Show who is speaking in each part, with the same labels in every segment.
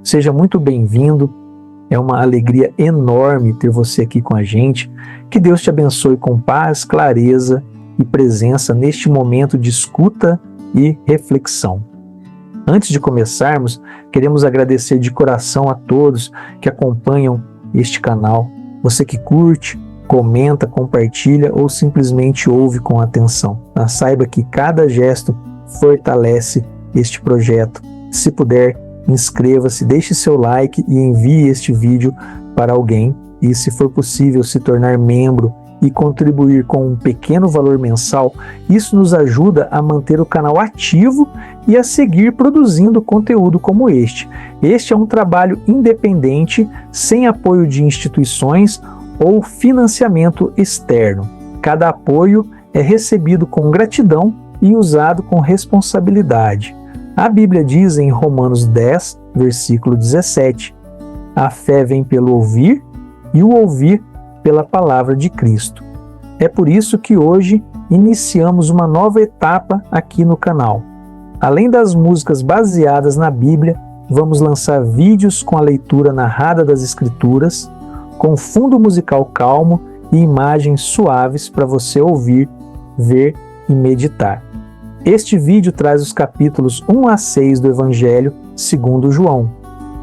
Speaker 1: Seja muito bem-vindo. É uma alegria enorme ter você aqui com a gente. Que Deus te abençoe com paz, clareza e presença neste momento de escuta e reflexão. Antes de começarmos, queremos agradecer de coração a todos que acompanham este canal. Você que curte, comenta, compartilha ou simplesmente ouve com atenção. Saiba que cada gesto fortalece este projeto. Se puder, inscreva-se, deixe seu like e envie este vídeo para alguém. E se for possível se tornar membro e contribuir com um pequeno valor mensal, isso nos ajuda a manter o canal ativo e a seguir produzindo conteúdo como este. Este é um trabalho independente, sem apoio de instituições ou financiamento externo. Cada apoio é recebido com gratidão e usado com responsabilidade. A Bíblia diz em Romanos 10, versículo 17, a fé vem pelo ouvir e o ouvir pela palavra de Cristo. É por isso que hoje iniciamos uma nova etapa aqui no canal. Além das músicas baseadas na Bíblia, vamos lançar vídeos com a leitura narrada das Escrituras, com fundo musical calmo e imagens suaves para você ouvir, ver e meditar. Este vídeo traz os capítulos 1 a 6 do Evangelho segundo João.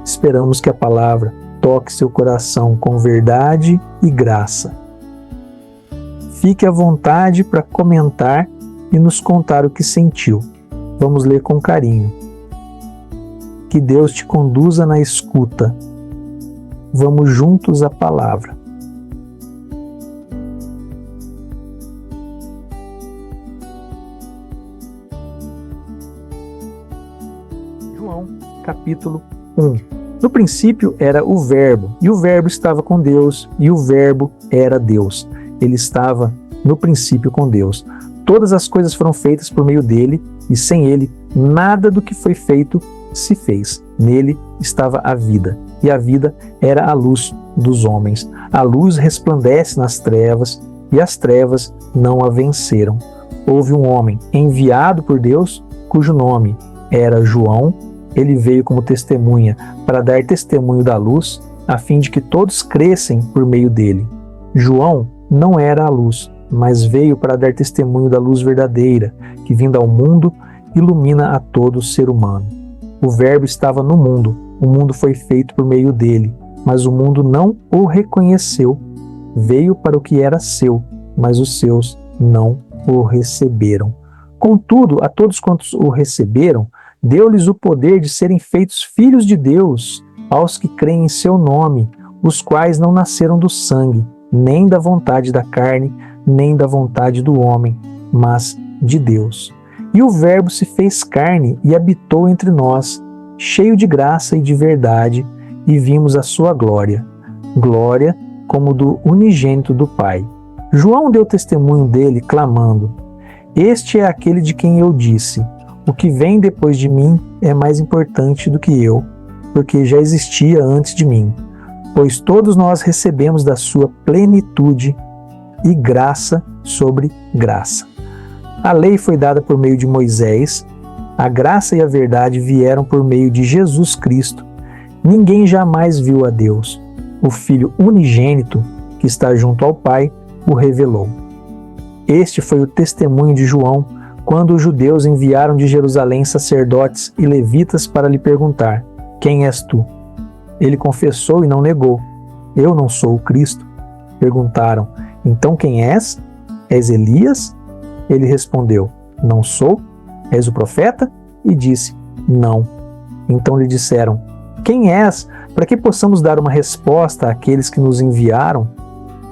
Speaker 1: Esperamos que a palavra toque seu coração com verdade e graça. Fique à vontade para comentar e nos contar o que sentiu. Vamos ler com carinho. Que Deus te conduza na escuta. Vamos juntos à palavra. João, capítulo 1. No princípio era o Verbo, e o Verbo estava com Deus, e o Verbo era Deus. Ele estava no princípio com Deus. Todas as coisas foram feitas por meio dele, e sem ele, nada do que foi feito se fez. Nele estava a vida, e a vida era a luz dos homens. A luz resplandece nas trevas, e as trevas não a venceram. Houve um homem enviado por Deus, cujo nome era João. Ele veio como testemunha para dar testemunho da luz, a fim de que todos crescem por meio dele. João não era a luz, mas veio para dar testemunho da luz verdadeira, que vindo ao mundo, ilumina a todo ser humano. O Verbo estava no mundo, o mundo foi feito por meio dele, mas o mundo não o reconheceu. Veio para o que era seu, mas os seus não o receberam. Contudo, a todos quantos o receberam, deu-lhes o poder de serem feitos filhos de Deus, aos que creem em seu nome, os quais não nasceram do sangue, nem da vontade da carne, nem da vontade do homem, mas de Deus. E o Verbo se fez carne e habitou entre nós, cheio de graça e de verdade, e vimos a sua glória, glória como do unigênito do Pai. João deu testemunho dele, clamando: Este é aquele de quem eu disse: O que vem depois de mim é mais importante do que eu, porque já existia antes de mim. Pois todos nós recebemos da sua plenitude e graça sobre graça. A lei foi dada por meio de Moisés, a graça e a verdade vieram por meio de Jesus Cristo. Ninguém jamais viu a Deus. O Filho unigênito, que está junto ao Pai, o revelou. Este foi o testemunho de João, quando os judeus enviaram de Jerusalém sacerdotes e levitas para lhe perguntar: Quem és tu? Ele confessou e não negou: Eu não sou o Cristo. Perguntaram: Então quem és? És Elias? Ele respondeu: Não sou. És o profeta? E disse: Não. Então lhe disseram: Quem és? Para que possamos dar uma resposta àqueles que nos enviaram?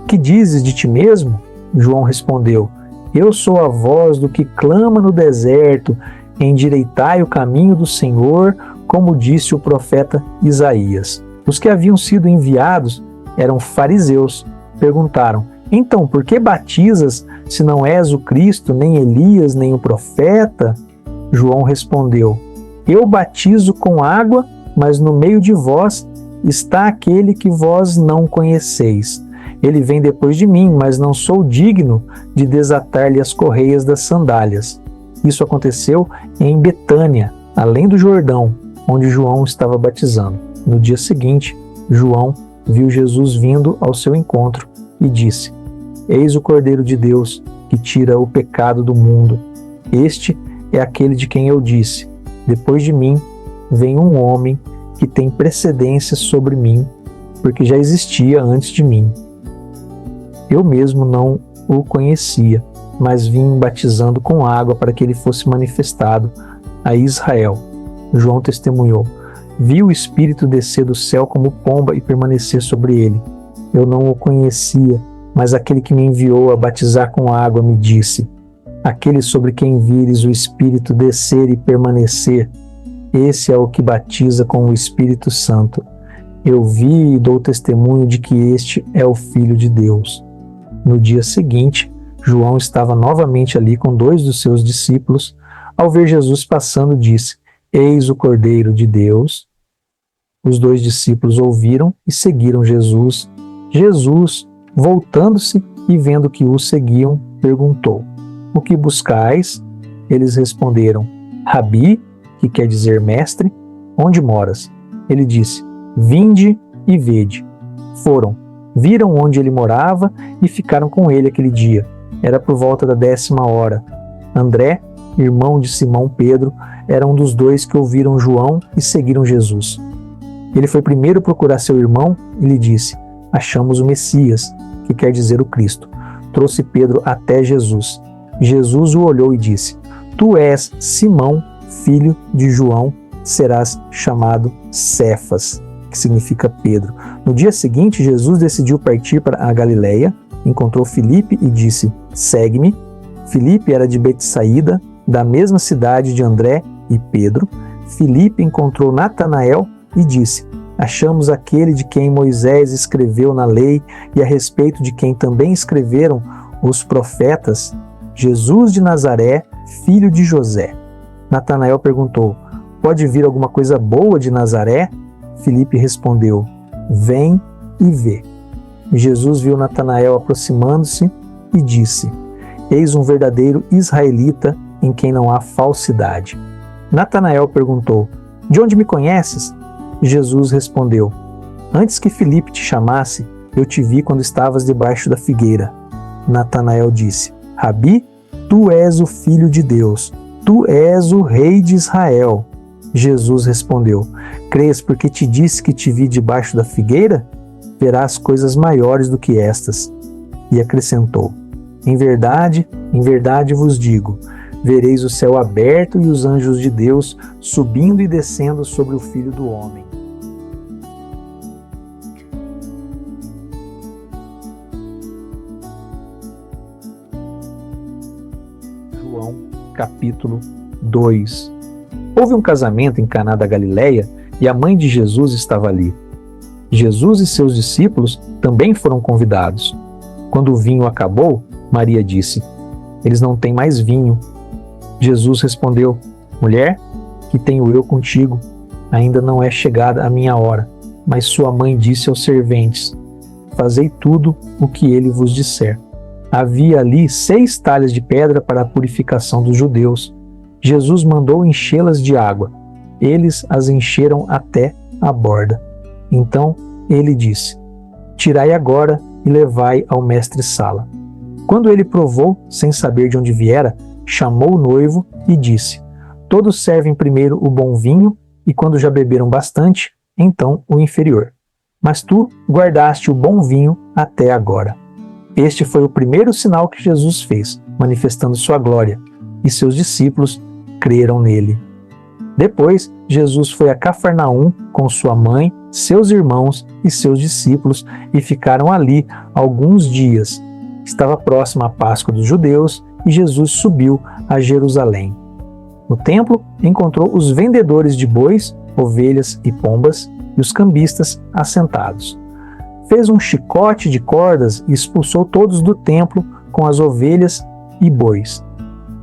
Speaker 1: Que dizes de ti mesmo? João respondeu: Eu sou a voz do que clama no deserto, endireitai o caminho do Senhor, como disse o profeta Isaías. Os que haviam sido enviados eram fariseus. Perguntaram: Então, por que batizas, se não és o Cristo, nem Elias, nem o profeta? João respondeu: Eu batizo com água, mas no meio de vós está aquele que vós não conheceis. Ele vem depois de mim, mas não sou digno de desatar-lhe as correias das sandálias. Isso aconteceu em Betânia, além do Jordão, onde João estava batizando. No dia seguinte, João viu Jesus vindo ao seu encontro e disse: Eis o Cordeiro de Deus, que tira o pecado do mundo. Este é aquele de quem eu disse: depois de mim vem um homem que tem precedência sobre mim, porque já existia antes de mim. Eu mesmo não o conhecia, mas vim batizando com água para que ele fosse manifestado a Israel. João testemunhou: vi o Espírito descer do céu como pomba e permanecer sobre ele. Eu não o conhecia, mas aquele que me enviou a batizar com água me disse: aquele sobre quem vires o Espírito descer e permanecer, esse é o que batiza com o Espírito Santo. Eu vi e dou testemunho de que este é o Filho de Deus. No dia seguinte, João estava novamente ali com 2 dos seus discípulos. Ao ver Jesus passando, disse: Eis o Cordeiro de Deus. Os 2 discípulos ouviram e seguiram Jesus. Jesus, voltando-se e vendo que o seguiam, perguntou: O que buscais? Eles responderam: Rabi, que quer dizer mestre, onde moras? Ele disse: Vinde e vede. Foram, viram onde ele morava e ficaram com ele aquele dia. Era por volta da 10ª hora. André, irmão de Simão Pedro, era um dos 2 que ouviram João e seguiram Jesus. Ele foi primeiro procurar seu irmão e lhe disse: Achamos o Messias, que quer dizer o Cristo. Trouxe Pedro até Jesus. Jesus o olhou e disse: Tu és Simão, filho de João, serás chamado Cefas, que significa Pedro. No dia seguinte, Jesus decidiu partir para a Galileia, encontrou Filipe e disse: Segue-me. Filipe era de Betsaída, da mesma cidade de André e Pedro. Filipe encontrou Natanael e disse: Achamos aquele de quem Moisés escreveu na lei e a respeito de quem também escreveram os profetas, Jesus de Nazaré, filho de José. Natanael perguntou: Pode vir alguma coisa boa de Nazaré? Filipe respondeu: Vem e vê. Jesus viu Natanael aproximando-se e disse: Eis um verdadeiro israelita em quem não há falsidade. Natanael perguntou: De onde me conheces? Jesus respondeu: Antes que Filipe te chamasse, eu te vi quando estavas debaixo da figueira. Natanael disse: Rabi, tu és o Filho de Deus, tu és o Rei de Israel. Jesus respondeu: Crês porque te disse que te vi debaixo da figueira? Verás coisas maiores do que estas. E acrescentou: em verdade vos digo, vereis o céu aberto e os anjos de Deus subindo e descendo sobre o Filho do Homem. João, capítulo 2. Houve um casamento em Caná da Galileia e a mãe de Jesus estava ali. Jesus e seus discípulos também foram convidados. Quando o vinho acabou, Maria disse: Eles não têm mais vinho. Jesus respondeu: Mulher, que tenho eu contigo? Ainda não é chegada a minha hora. Mas sua mãe disse aos serventes: Fazei tudo o que ele vos disser. Havia ali 6 talhas de pedra para a purificação dos judeus. Jesus mandou enchê-las de água. Eles as encheram até a borda. Então ele disse: Tirai agora e levai ao mestre-sala. Quando ele provou, sem saber de onde viera, chamou o noivo e disse: Todos servem primeiro o bom vinho, e quando já beberam bastante, então o inferior. Mas tu guardaste o bom vinho até agora. Este foi o primeiro sinal que Jesus fez, manifestando sua glória, e seus discípulos creram nele. Depois, Jesus foi a Cafarnaum com sua mãe, seus irmãos e seus discípulos e ficaram ali alguns dias. Estava próxima a Páscoa dos judeus e Jesus subiu a Jerusalém. No templo, encontrou os vendedores de bois, ovelhas e pombas e os cambistas assentados. Fez um chicote de cordas e expulsou todos do templo com as ovelhas e bois.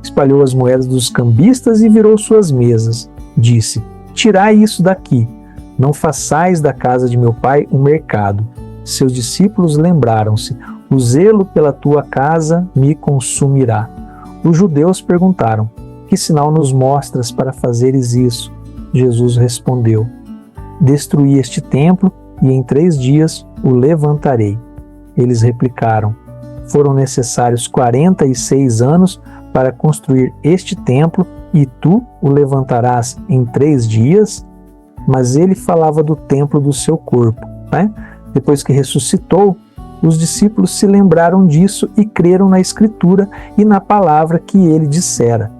Speaker 1: Espalhou as moedas dos cambistas e virou suas mesas. Disse: Tirai isso daqui, não façais da casa de meu pai um mercado. Seus discípulos lembraram-se: O zelo pela tua casa me consumirá. Os judeus perguntaram: Que sinal nos mostras para fazeres isso? Jesus respondeu: destruí este templo e em 3 dias o levantarei. Eles replicaram: foram necessários 46 anos para construir este templo e tu o levantarás em 3 dias? Mas ele falava do templo do seu corpo, né? Depois que ressuscitou, os discípulos se lembraram disso e creram na Escritura e na palavra que ele dissera.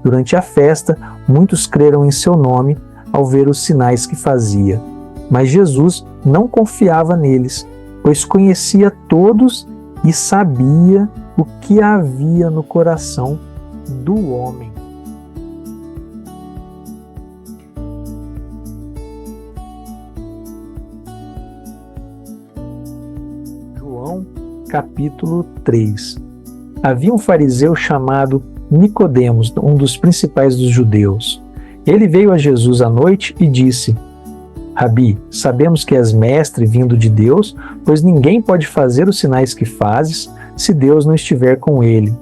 Speaker 1: Durante a festa, muitos creram em seu nome ao ver os sinais que fazia. Mas Jesus não confiava neles, pois conhecia todos e sabia o que havia no coração do homem. João, capítulo 3. Havia um fariseu chamado Nicodemos, um dos principais dos judeus. Ele veio a Jesus à noite e disse: Rabi, sabemos que és mestre vindo de Deus, pois ninguém pode fazer os sinais que fazes se Deus não estiver com ele.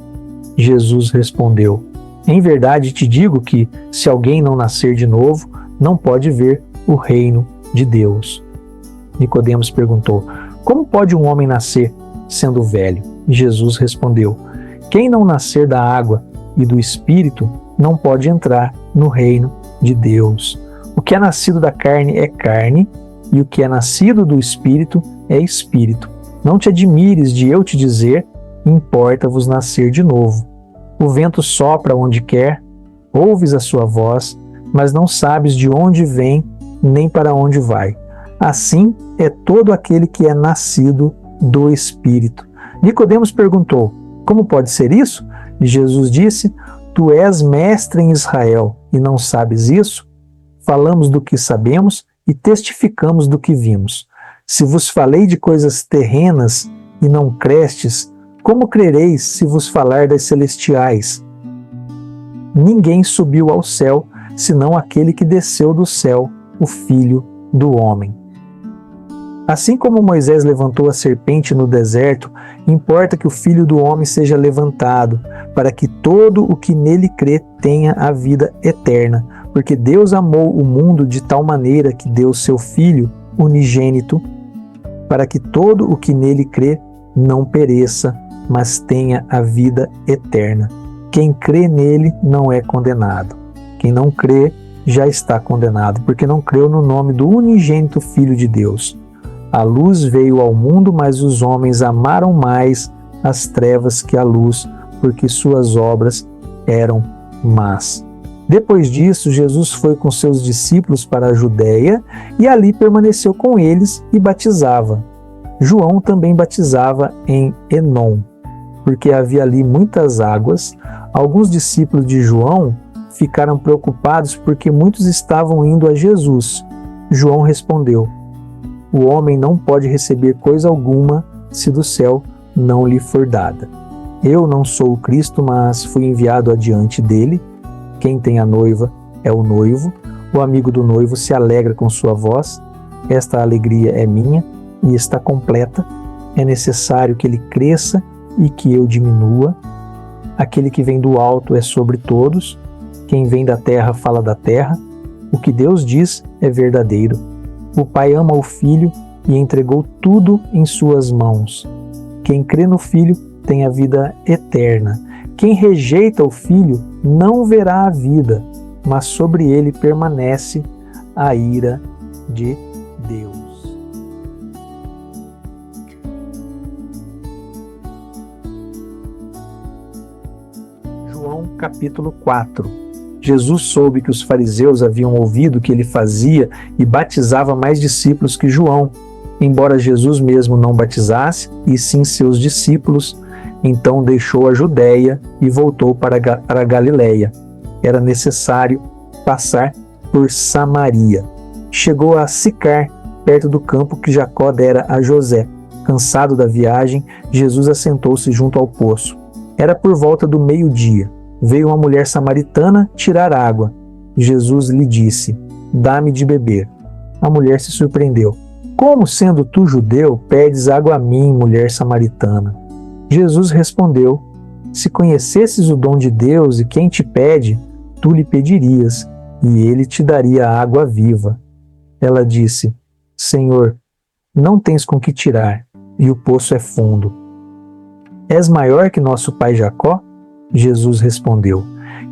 Speaker 1: Jesus respondeu: Em verdade te digo que, se alguém não nascer de novo, não pode ver o reino de Deus. Nicodemos perguntou: Como pode um homem nascer sendo velho? Jesus respondeu: Quem não nascer da água e do Espírito não pode entrar no reino de Deus. O que é nascido da carne é carne, e o que é nascido do Espírito é Espírito. Não te admires de eu te dizer: importa-vos nascer de novo. O vento sopra onde quer, ouves a sua voz, mas não sabes de onde vem nem para onde vai. Assim é todo aquele que é nascido do Espírito. Nicodemos perguntou: Como pode ser isso? E Jesus disse: Tu és mestre em Israel e não sabes isso? Falamos do que sabemos e testificamos do que vimos. Se vos falei de coisas terrenas e não crestes, como crereis se vos falar das celestiais? Ninguém subiu ao céu, senão aquele que desceu do céu, o Filho do Homem. Assim como Moisés levantou a serpente no deserto, importa que o Filho do Homem seja levantado, para que todo o que nele crê tenha a vida eterna. Porque Deus amou o mundo de tal maneira que deu seu Filho unigênito, para que todo o que nele crê não pereça, mas tenha a vida eterna. Quem crê nele não é condenado. Quem não crê já está condenado, porque não creu no nome do unigênito Filho de Deus. A luz veio ao mundo, mas os homens amaram mais as trevas que a luz, porque suas obras eram más. Depois disso, Jesus foi com seus discípulos para a Judéia e ali permaneceu com eles e batizava. João também batizava em Enom, porque havia ali muitas águas. Alguns discípulos de João ficaram preocupados porque muitos estavam indo a Jesus. João respondeu: O homem não pode receber coisa alguma se do céu não lhe for dada. Eu não sou o Cristo, mas fui enviado adiante dele. Quem tem a noiva é o noivo. O amigo do noivo se alegra com sua voz. Esta alegria é minha e está completa. É necessário que ele cresça e que eu diminua. Aquele que vem do alto é sobre todos. Quem vem da terra fala da terra. O que Deus diz é verdadeiro. O Pai ama o Filho e entregou tudo em suas mãos. Quem crê no Filho tem a vida eterna. Quem rejeita o Filho não verá a vida, mas sobre ele permanece a ira de Deus. João capítulo 4. Jesus soube que os fariseus haviam ouvido que ele fazia e batizava mais discípulos que João, embora Jesus mesmo não batizasse, e sim seus discípulos. Então deixou a Judéia e voltou para a Galiléia. Era necessário passar por Samaria. Chegou a Sicar, perto do campo que Jacó dera a José. Cansado da viagem, Jesus assentou-se junto ao poço. Era por volta do meio-dia. Veio uma mulher samaritana tirar água. Jesus lhe disse: Dá-me de beber. A mulher se surpreendeu. Como, sendo tu judeu, pedes água a mim, mulher samaritana? Jesus respondeu: Se conhecesses o dom de Deus e quem te pede, tu lhe pedirias, e ele te daria a água viva. Ela disse: Senhor, não tens com que tirar, e o poço é fundo. És maior que nosso pai Jacó? Jesus respondeu: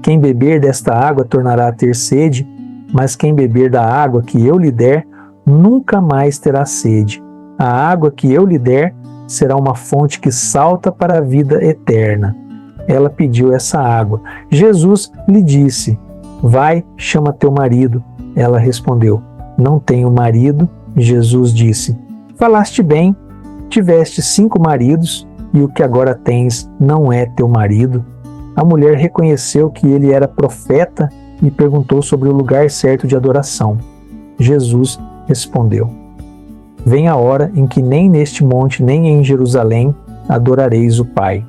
Speaker 1: Quem beber desta água tornará a ter sede, mas quem beber da água que eu lhe der, nunca mais terá sede. A água que eu lhe der será uma fonte que salta para a vida eterna. Ela pediu essa água. Jesus lhe disse: Vai, chama teu marido. Ela respondeu: Não tenho marido. Jesus disse: Falaste bem, tiveste 5 maridos, e o que agora tens não é teu marido. A mulher reconheceu que ele era profeta e perguntou sobre o lugar certo de adoração. Jesus respondeu: Vem a hora em que nem neste monte nem em Jerusalém adorareis o Pai.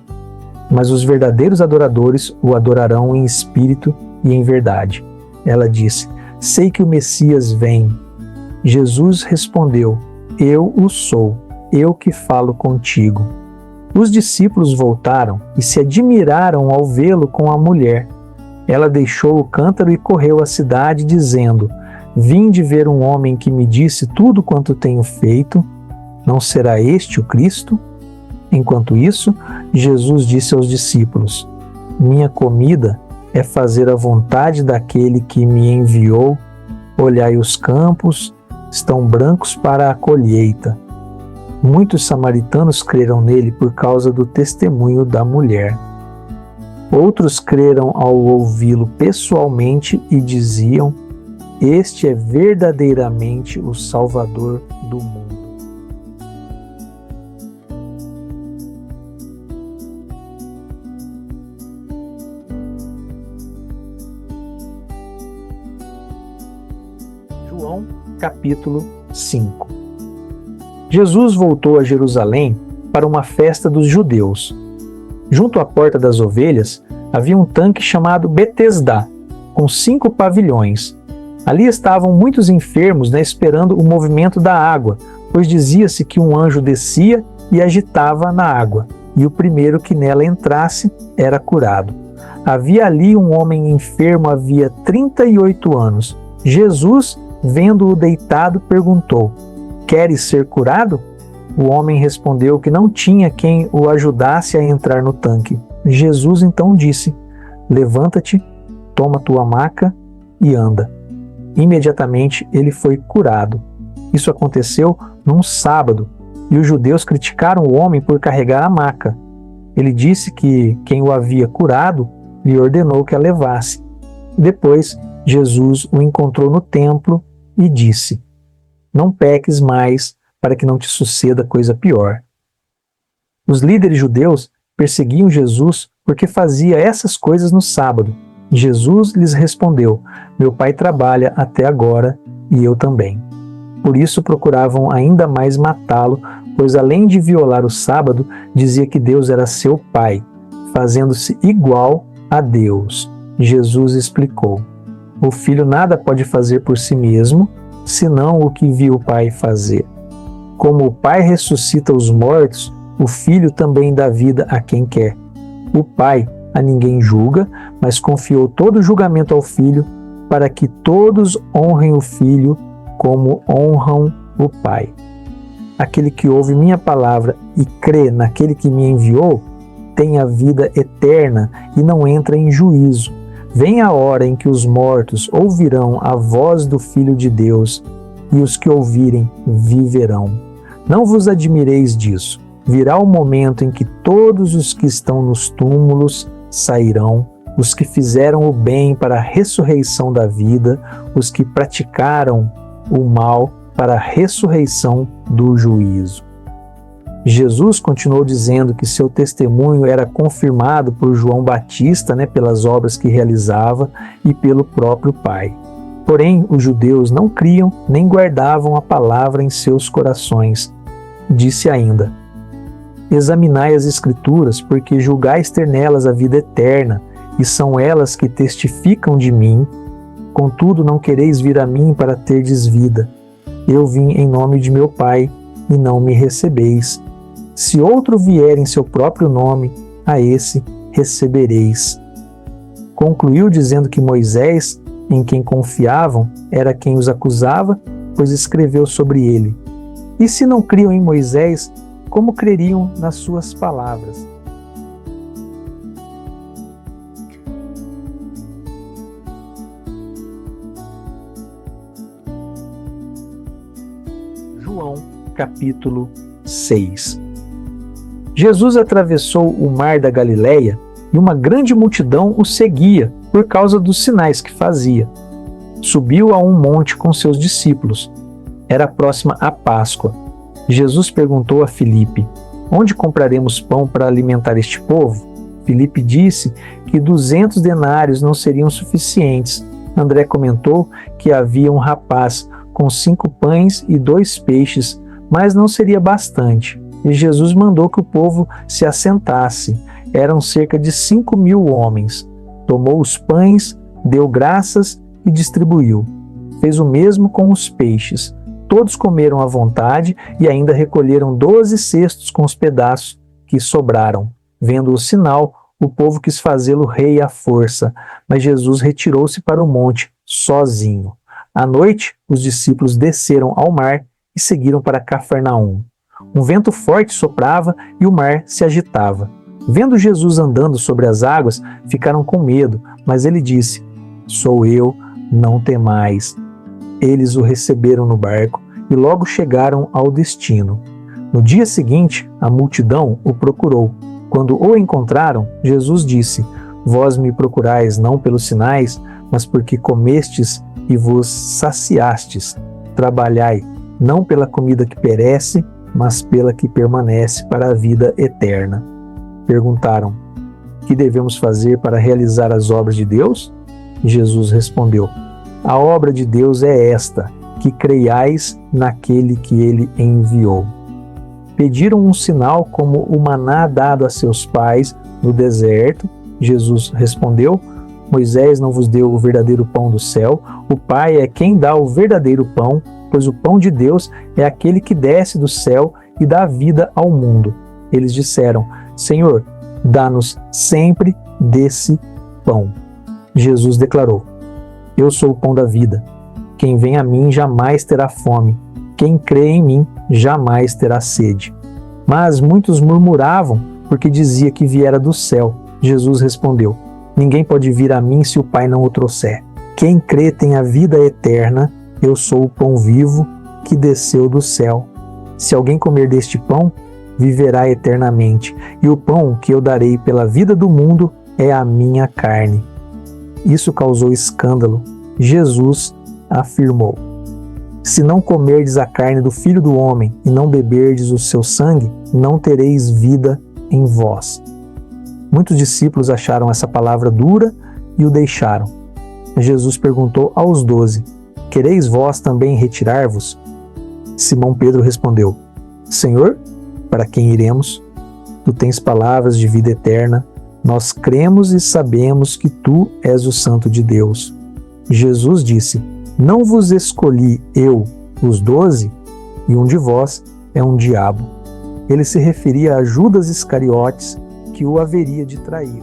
Speaker 1: Mas os verdadeiros adoradores o adorarão em espírito e em verdade. Ela disse: Sei que o Messias vem. Jesus respondeu: Eu o sou, eu que falo contigo. Os discípulos voltaram e se admiraram ao vê-lo com a mulher. Ela deixou o cântaro e correu à cidade, dizendo: Vinde ver um homem que me disse tudo quanto tenho feito. Não será este o Cristo? Enquanto isso, Jesus disse aos discípulos: Minha comida é fazer a vontade daquele que me enviou. Olhai os campos, estão brancos para a colheita. Muitos samaritanos creram nele por causa do testemunho da mulher. Outros creram ao ouvi-lo pessoalmente e diziam: Este é verdadeiramente o Salvador do mundo. João, capítulo 5. Jesus voltou a Jerusalém para uma festa dos judeus. Junto à porta das ovelhas havia um tanque chamado Betesdá, com 5 pavilhões. Ali estavam muitos enfermos, esperando o movimento da água, pois dizia-se que um anjo descia e agitava na água, e o primeiro que nela entrasse era curado. Havia ali um homem enfermo havia 38 anos. Jesus, vendo-o deitado, perguntou: Queres ser curado? O homem respondeu que não tinha quem o ajudasse a entrar no tanque. Jesus então disse: Levanta-te, toma tua maca e anda. Imediatamente ele foi curado. Isso aconteceu num sábado, e os judeus criticaram o homem por carregar a maca. Ele disse que quem o havia curado lhe ordenou que a levasse. Depois, Jesus o encontrou no templo e disse: Não peques mais, para que não te suceda coisa pior. Os líderes judeus perseguiam Jesus porque fazia essas coisas no sábado. Jesus lhes respondeu: Meu Pai trabalha até agora e eu também. Por isso procuravam ainda mais matá-lo, pois além de violar o sábado, dizia que Deus era seu Pai, fazendo-se igual a Deus. Jesus explicou: O Filho nada pode fazer por si mesmo, senão o que viu o Pai fazer. Como o Pai ressuscita os mortos, o Filho também dá vida a quem quer. O Pai a ninguém julga, mas confiou todo o julgamento ao Filho, para que todos honrem o Filho como honram o Pai. Aquele que ouve minha palavra e crê naquele que me enviou, tem a vida eterna e não entra em juízo. Vem a hora em que os mortos ouvirão a voz do Filho de Deus, e os que ouvirem viverão. Não vos admireis disso. Virá o momento em que todos os que estão nos túmulos sairão, os que fizeram o bem para a ressurreição da vida, os que praticaram o mal para a ressurreição do juízo. Jesus continuou dizendo que seu testemunho era confirmado por João Batista, pelas obras que realizava e pelo próprio Pai. Porém, os judeus não criam nem guardavam a palavra em seus corações. Disse ainda: Examinai as Escrituras, porque julgais ter nelas a vida eterna, e são elas que testificam de mim. Contudo, não quereis vir a mim para terdes vida. Eu vim em nome de meu Pai, e não me recebeis. Se outro vier em seu próprio nome, a esse recebereis. Concluiu dizendo que Moisés, em quem confiavam, era quem os acusava, pois escreveu sobre ele. E se não criam em Moisés, como creriam nas suas palavras? João, capítulo 6. Jesus atravessou o mar da Galileia e uma grande multidão o seguia por causa dos sinais que fazia. Subiu a um monte com seus discípulos. Era próxima a Páscoa. Jesus perguntou a Filipe: onde compraremos pão para alimentar este povo? Filipe disse que 200 denários não seriam suficientes. André comentou que havia um rapaz com 5 pães e 2 peixes, mas não seria bastante. E Jesus mandou que o povo se assentasse. Eram cerca de 5.000 homens. Tomou os pães, deu graças e distribuiu. Fez o mesmo com os peixes. Todos comeram à vontade e ainda recolheram 12 cestos com os pedaços que sobraram. Vendo o sinal, o povo quis fazê-lo rei à força, mas Jesus retirou-se para o monte, sozinho. À noite, os discípulos desceram ao mar e seguiram para Cafarnaum. Um vento forte soprava e o mar se agitava. Vendo Jesus andando sobre as águas, ficaram com medo, mas ele disse: sou eu, não temais. Eles o receberam no barco e logo chegaram ao destino. No dia seguinte, a multidão o procurou. Quando o encontraram, Jesus disse: vós me procurais não pelos sinais, mas porque comestes e vos saciastes. Trabalhai, não pela comida que perece, mas pela que permanece para a vida eterna. Perguntaram: que devemos fazer para realizar as obras de Deus? Jesus respondeu: a obra de Deus é esta, que creiais naquele que ele enviou. Pediram um sinal como o maná dado a seus pais no deserto. Jesus respondeu: Moisés não vos deu o verdadeiro pão do céu, o Pai é quem dá o verdadeiro pão, pois o pão de Deus é aquele que desce do céu e dá vida ao mundo. Eles disseram: Senhor, dá-nos sempre desse pão. Jesus declarou: eu sou o pão da vida. Quem vem a mim jamais terá fome. Quem crê em mim jamais terá sede. Mas muitos murmuravam, porque dizia que viera do céu. Jesus respondeu: ninguém pode vir a mim se o Pai não o trouxer. Quem crê tem a vida eterna. Eu sou o pão vivo que desceu do céu. Se alguém comer deste pão, viverá eternamente. E o pão que eu darei pela vida do mundo é a minha carne. Isso causou escândalo. Jesus afirmou: se não comerdes a carne do Filho do Homem e não beberdes o seu sangue, não tereis vida em vós. Muitos discípulos acharam essa palavra dura e o deixaram. Jesus perguntou aos 12: quereis vós também retirar-vos? Simão Pedro respondeu: Senhor, para quem iremos? Tu tens palavras de vida eterna. Nós cremos e sabemos que tu és o Santo de Deus. Jesus disse: não vos escolhi eu, os 12, e um de vós é um diabo. Ele se referia a Judas Iscariotes, que o haveria de trair.